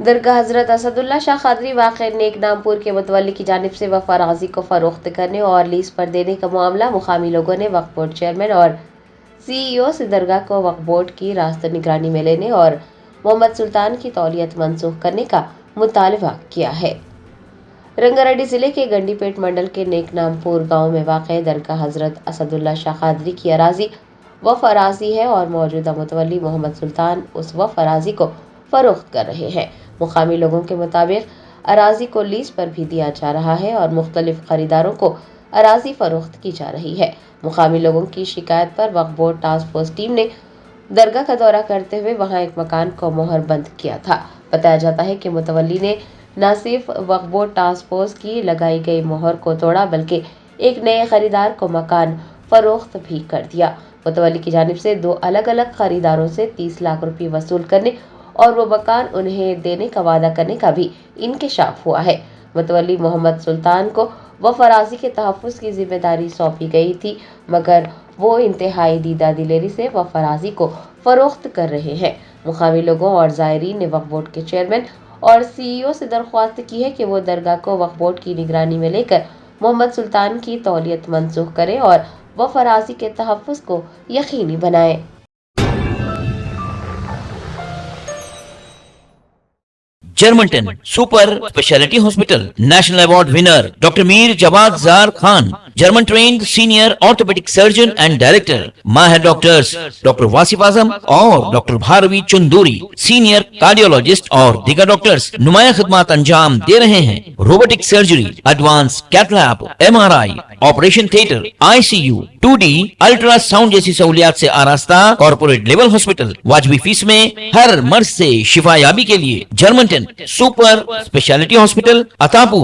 درگاہ حضرت اسداللہ شاہ قادری واقع نیک نامپور کے متولی کی جانب سے وقف اراضی کو فروخت کرنے اور لیز پر دینے کا معاملہ مقامی لوگوں نے وقف بورڈ چیئرمین اور سی ای او سے درگاہ کو وقف بورڈ کی راست نگرانی میں لینے اور محمد سلطان کی تولیت منسوخ کرنے کا مطالبہ کیا ہے۔ رنگا ریڈی ضلع کے گنڈی پیٹ منڈل کے نیک نامپور گاؤں میں واقع درگاہ حضرت اسداللہ شاہ قادری کی اراضی وقف اراضی ہے اور موجودہ متولی محمد سلطان اس وقف اراضی کو فروخت کر رہے ہیں۔ مقامی لوگوں کے مطابق اراضی کو لیز پر بھی دیا جا رہا ہے اور مختلف خریداروں کو اراضی فروخت کی جا رہی ہے۔ مقامی لوگوں کی شکایت پر وقف بورڈ ٹاسک فورس ٹیم نے درگاہ کا دورہ کرتے ہوئے وہاں ایک مکان کو مہر بند کیا تھا۔ بتایا جاتا ہے کہ متولی نے نہ صرف وقف بورڈ ٹاسک فورس کی لگائی گئی مہر کو توڑا بلکہ ایک نئے خریدار کو مکان فروخت بھی کر دیا۔ متولی کی جانب سے 2 الگ الگ خریداروں سے 30 لاکھ روپے وصول کرنے اور وہ مکان انہیں دینے کا وعدہ کرنے کا بھی انکشاف ہوا ہے۔ متولی محمد سلطان کو وقف اراضی کے تحفظ کی ذمہ داری سونپی گئی تھی مگر وہ انتہائی دیدہ دلیری سے وقف اراضی کو فروخت کر رہے ہیں۔ مقامی لوگوں اور زائرین نے وقف بورڈ کے چیئرمین اور سی ای او سے درخواست کی ہے کہ وہ درگاہ کو وقف بورڈ کی نگرانی میں لے کر محمد سلطان کی تولیت منسوخ کرے اور وقف اراضی کے تحفظ کو یقینی بنائے۔ جرمنٹن super specialty hospital national award winner doctor Mir Jawad Zar Khan, German trained senior orthopaedic surgeon and director, ماہر ڈاکٹرز ڈاکٹر واصف اعظم اور doctor Bharavi Chanduri, senior cardiologist اور دیگر ڈاکٹرز نمایاں خدمات انجام دے رہے ہیں۔ Robotic surgery, advance cath lab, M R I, operation theatre, I C U, 2D ultrasound جیسی سہولیات سے آراستہ کارپوریٹ لیول ہاسپٹل، واجبی فیس میں ہر مرض سے شفا یابی کے لیے جرمنٹن سپر اسپیشلٹی ہاسپٹل، عطا پور۔